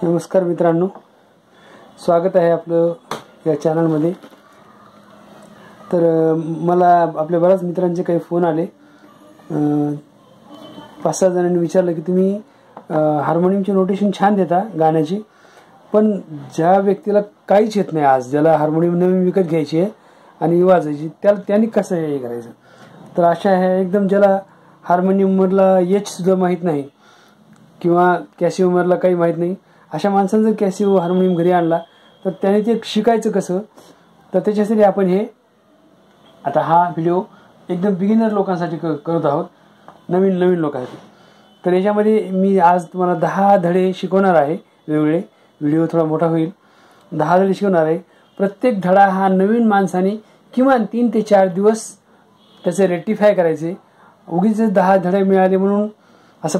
नमस्कार मित्रांनो, स्वागत आहे आपलं या चॅनलमध्ये। तर मला आपल्या बऱ्याच मित्रांचे काही फोन आले। 5-6 जणांनी विचारलं की तुम्ही हार्मोनियमची नोटेशन छान देता गाण्याची, पण ज्या व्यक्तीला काहीच येत नाही, आज ज्याला हार्मोनियम नवीन विकत घ्यायची आहे आणि वाजायची, त्यांनी कसं हे करायचं। तर अशा आहे एकदम ज्याला हार्मोनियममधला एच सुद्धा माहीत नाही किंवा कॅसिओमधला काही माहीत नाही, अशा माणसांनी जर कॅसिओ हार्मोनियम घरी आणला तर त्याने ते शिकायचं कसं। तर त्याच्यासाठी आपण हे आता हा व्हिडिओ एकदम बिगिनर लोकांसाठी करत आहोत, नवीन लोकांसाठी। तर याच्यामध्ये मी आज तुम्हाला 10 धडे शिकवणार आहे। वेगवेगळे व्हिडिओ थोडा मोठा होईल, 10 धडे शिकवणार आहे। प्रत्येक धडा हा नवीन माणसाने किमान 3 ते 4 दिवस त्याचे रेक्टिफाय करायचे। उगीच 10 धडे मिळाले म्हणून असं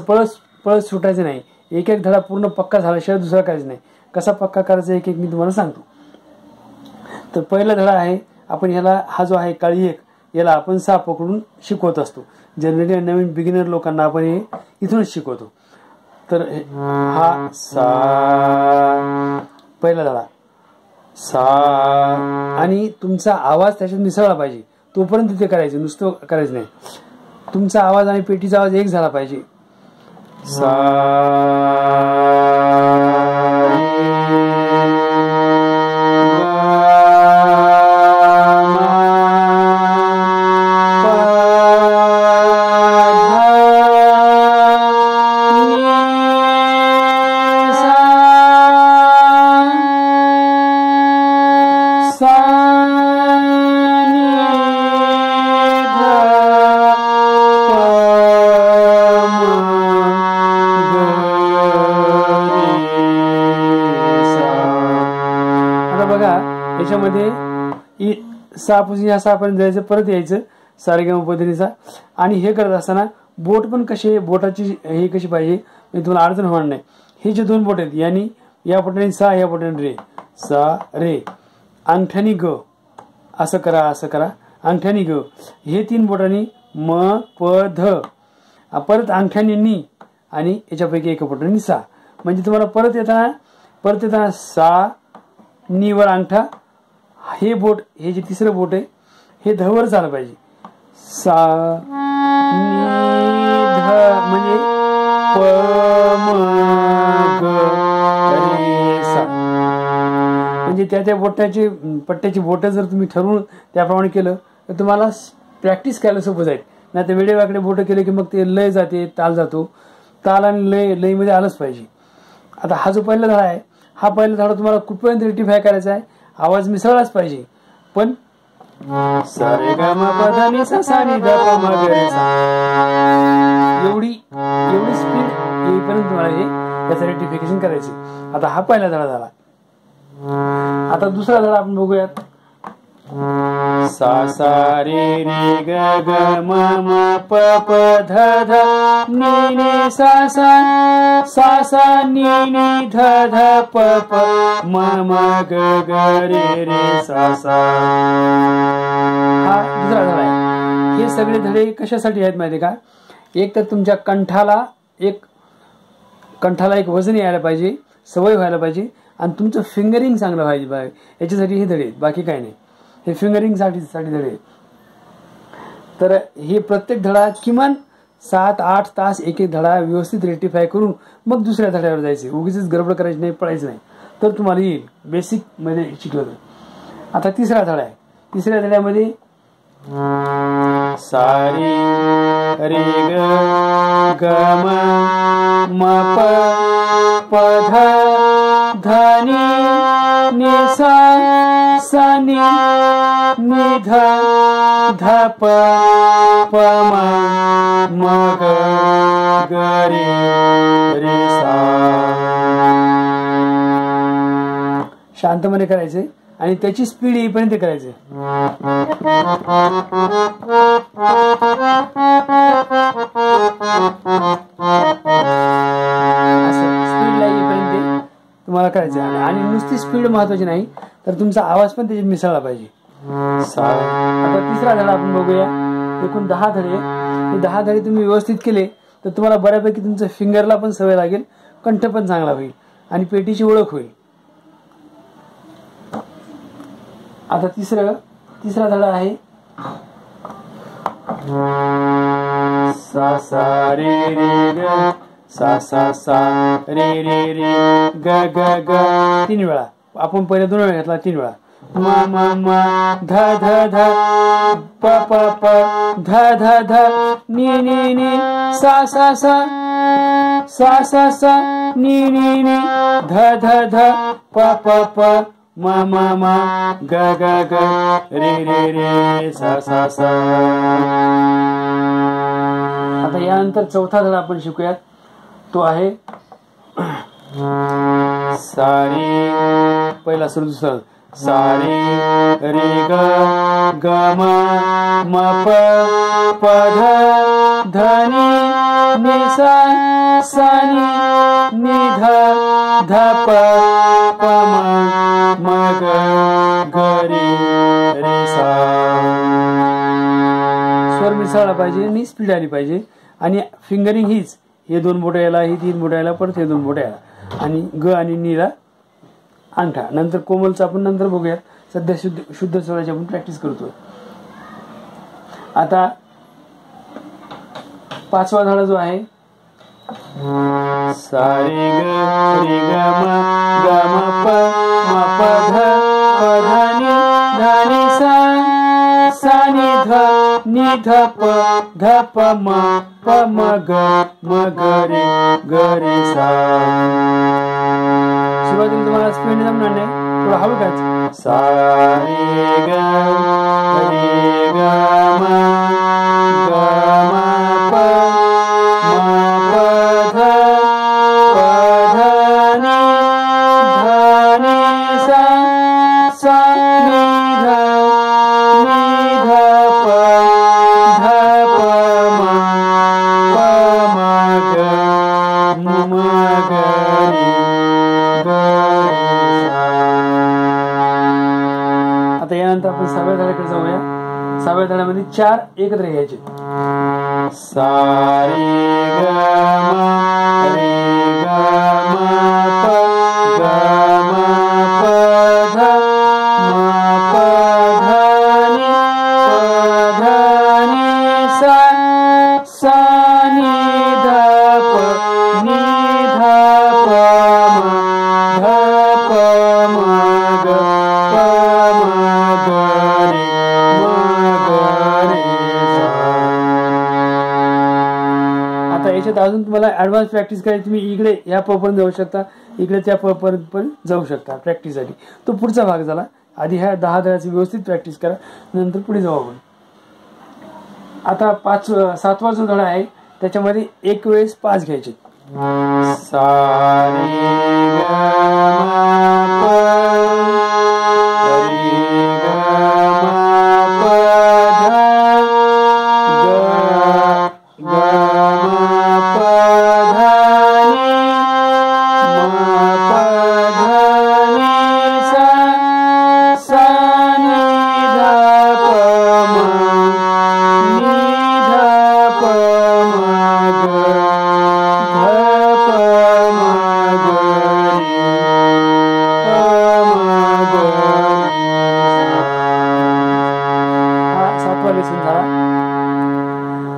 पळस सुटायचं नाही। एक धडा पूर्ण पक्का झाल्याशिवाय दुसरा काहीच नाही। कसा पक्का करायचा एक मी तुम्हाला सांगतो। तर पहिला धडा आहे, आपण ह्याला हा जो आहे काळी एक, याला आपण सा पकडून शिकवत असतो। जनरली नवीन बिगिनर लोकांना आपण हे इथूनच शिकवतो। तर हा सा, पहिला धडा सा, आणि तुमचा आवाज त्याच्यात मिसळला पाहिजे तोपर्यंत ते करायचं, नुसतं करायचं नाही। तुमचा आवाज आणि पेटीचा आवाज एक झाला पाहिजे। सा याच्यामध्ये सापासून या सापर्यंत जायचं, परत यायचं सारेगम पद्धतीचा। आणि हे करत असताना बोट पण कसे, बोटाची हे कशी पाहिजे म्हणजे तुम्हाला अडचण होणार नाही। हे जे 2 बोट आहेत, यानी या बोटाने सा, या बोटाने रे, सा रे, अंगठ्यानी ग, असं करा असं करा, अंगठ्यानी ग, हे 3 बोटांनी म प ध, परत अंगठ्याने नी, आणि याच्यापैकी एका बोटाने सा। म्हणजे तुम्हाला परत येताना सा, नी वर अंगठा, हे बोट, हे जे तिसरं बोट आहे हे धवर झालं पाहिजे। सा नी ध म्हणजे प म ग रे सा। म्हणजे त्या पट्ट्याची बोट जर तुम्ही ठरवून त्याप्रमाणे केलं तर तुम्हाला प्रॅक्टिस करायला सोपं जाईल। नाही तर वेडेवाकडे बोटं केले की मग ते लय जाते, ताल जातो। ताल आणि लयमध्ये आलंच पाहिजे। आता हा जो पहिला धडा आहे, हा पहिला धडा तुम्हाला कुठपर्यंत रेक्टिफाय करायचा आहे, आवाज मिसळलाच पाहिजे, पण सा रे ग म प ध नि सा सा नि ध प म ग रे सा, एवढी स्पीड येईपर्यंत तुम्हाला हे त्याचं रेक्टिफिकेशन करायचे। आता हा पहिला धडा झाला। आता दुसरा धडा आपण बघूयात। सा सा रे रे ग ग म म प प ध ध नि नि सा सा, सा सा नि नि ध ध प प म म ग ग रे रे सा सा। हा दुसरा धडा आहे। हे सगळे धडे कशासाठी आहेत माहिती का? एक तर तुमच्या कंठाला एक वजन यायला पाहिजे, सवय व्हायला पाहिजे, आणि तुमचं फिंगरिंग चांगलं व्हायला याच्यासाठी हे धडे, बाकी काही नाही। हे फिंगरिंग साठी धडे। तर हे प्रत्येक धडा किमान 7-8 तास एक धडा व्यवस्थित रेक्टिफाय करून मग दुसऱ्या धड्यावर जायचे। उगीच गडबड करायची नाही, पळायचं नाही, तर तुम्हाला येईल बेसिक मध्ये शिकलं तर। आता तिसरा धडा आहे। तिसऱ्या धड्यामध्ये सा रे रे ग ग म प प ध ध नि सा सा नि ध ध प प म ग ग रे सा। शांतपणे करायचे आणि त्याची स्पीड येईपर्यंत करायचे। स्पीडला येईपर्यंत तुम्हाला करायचं आहे। आणि नुसती स्पीड महत्वाची नाही, तर तुमचा आवाज पण त्याच्यात मिसळला पाहिजे। आता तिसरा धडा आपण बघूया। एकूण 10 धडे, हे 10 धडे तुम्ही व्यवस्थित केले तर तुम्हाला बऱ्यापैकी तुमच्या फिंगरला पण सवय लागेल, कंठ पण चांगला होईल आणि पेटीची ओळख होईल. आता तिसरा धडा आहे सा सा रे रे ग सा सा सा रे रे रे ग ग ग. 3 वेळा. आपण पहिले 2 वेळा घेतला, 3 वेळा. म म म ध ध ध प प प ध ध ध नी नी नी सा सा सा सा सा सा नी नी नी ध ध ध प प प म म म ग ग ग रे रे रे सा सा सा. आता यानंतर चौथा धडा आपण शिकूयात. तो आहे सा रे, पहिला सुर दुसरा सा रे रे ग ग म म प प ध ध नी नी सा सा नी नी ध ध प प म ग ग रे रे सा. स्वर मिसळला पाहिजे आणि स्पीड आली पाहिजे. आणि फिंगरिंग हीच, हे 2 बोटं याला, ही 3 बोटं याला, परत हे 2 बोटं याला, आणि ग आणि नीला अंगठा. नंतर कोमलचं आपण नंतर बघूया. सध्या शुद्ध स्वराची आपण प्रॅक्टिस करतोय. आता 5वा धडा जो आहे सा रे ग म प ध नी सा नी ध प म ग रे सा. सुरुवातीला तुम्हाला स्पीड जमणार नाही, थोडं हळू घ्यायचं. सा रे ग म प ध नी सा नी ध प म ग रे सा. आता यानंतर आपण 6व्या धड्याकडे जाऊया. 6व्या धड्यामध्ये 4 एकत्र घ्यायचे. सा रे ग म प ध नी सा नी ध प म ग आता याच्यात अजून तुम्हाला ऍडव्हान्स प्रॅक्टिस करायची. तुम्ही इकडे या प पर्यंत जाऊ शकता, इकडे त्या प पर्यंत पण जाऊ शकता प्रॅक्टिससाठी. तो पुढचा भाग झाला. आधी ह्या 10 धड्याची व्यवस्थित प्रॅक्टिस करा, नंतर पुढे जाऊ आपण. आता 7वा जो धडा आहे त्याच्यामध्ये एक वेळेस 5 घ्यायचे. सा रे ग म प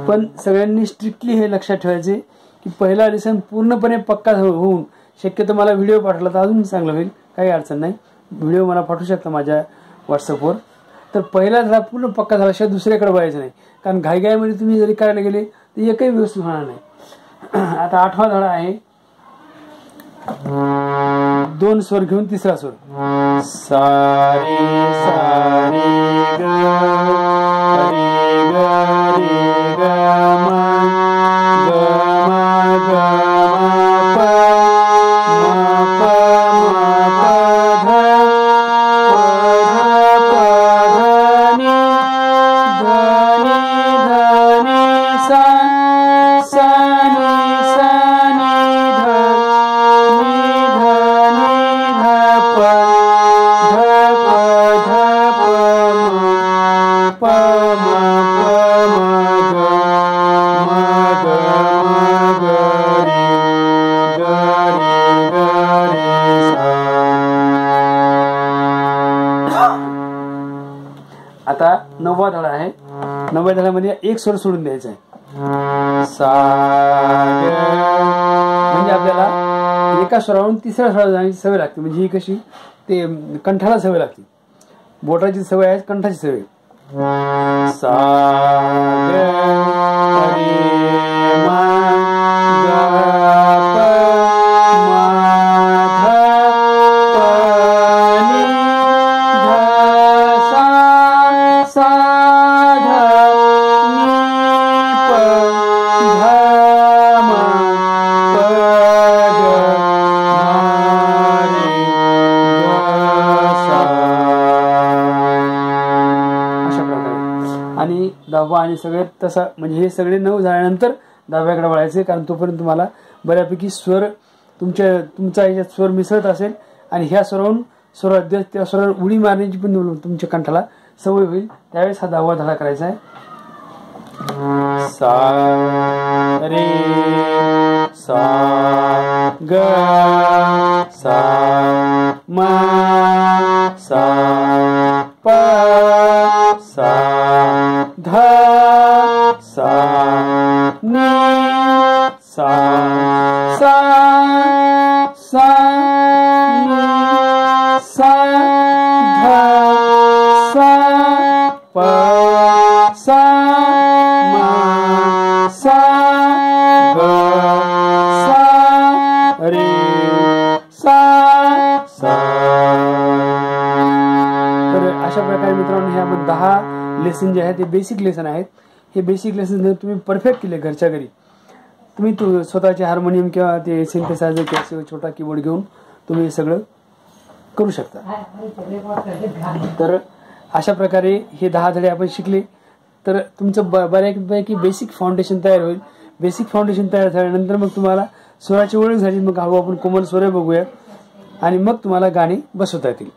पण सगळ्यांनी स्ट्रिक्टली हे लक्षात ठेवायचे की पहिला लेसन पूर्णपणे पक्का होऊन, शक्यतो मला व्हिडिओ पाठवला तर अजून चांगलं होईल, काही अडचण नाही. व्हिडिओ मला पाठवू शकता माझ्या व्हॉट्सअपवर. तर पहिला धडा पूर्ण पक्का झाल्याशिवाय दुसऱ्याकडे वळायचं नाही, कारण घाईघाईमध्ये तुम्ही जरी करायला गेले तर एकही व्यवस्थित होणार नाही. आता 8वा धडा आहे 2 स्वर घेऊन 3रा स्वर. सा रे ग म प ध प म आता 9वा धडा आहे. 9व्या धड्यामध्ये एक स्वर सोडून द्यायचा आहे. सा म्हणजे आपल्याला एका स्वरावरून तिसऱ्या स्वरात जाण्याची सवय लागते. म्हणजे ही कशी ते कंठाला सवय लागते. बोटाची सवय आहे, कंठाची सवय. सा रे मा ग प मा ध प नि ध सा सा ध नि प ध म प ग मा रे ग सा. अशा प्रकारे. आणि 10वा आणि सगळे तसा म्हणजे हे सगळे 9 झाल्यानंतर 10व्याकडे वळायचे. कारण तोपर्यंत तुम्हाला बऱ्यापैकी स्वर तुमचा याच्यात स्वर मिसळत असेल आणि ह्या स्वरावरून त्या स्वरावर उडी मारण्याची पण तुमच्या कंठाला सवय होईल. त्यावेळेस हा 10वा धडा करायचा आहे. सा रे सा ग सा म सा प सा ध सा नि सा सा सा नि सा ध सा प सा म सा ग सा रे सा सा. तर अशा प्रकारे मित्रांनो हे आपण 10 लेसन जे आहेत ते बेसिक लेसन आहेत. हे बेसिक लेसन जर तुम्ही परफेक्ट केले घरच्या घरी, तुम्ही स्वतःचे हार्मोनियम किंवा ते सिंथेसायझर किंवा छोटा कीबोर्ड घेऊन तुम्ही हे सगळं करू शकता. तर अशा प्रकारे हे 10 धडे आपण शिकले तर तुमचं बऱ्यापैकी बेसिक फाउंडेशन तयार होईल. बेसिक फाउंडेशन तयार झाल्यानंतर मग तुम्हाला स्वराची ओळख झाली. मग हळू आपण कोमल स्वर बघूया आणि मग तुम्हाला गाणी बसवता येतील.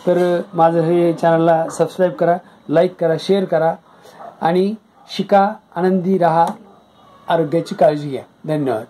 तर माझं हे चॅनलला सबस्क्राईब करा, लाईक करा, शेअर करा आणि शिका, आनंदी राहा, आरोग्याची काळजी घ्या. धन्यवाद.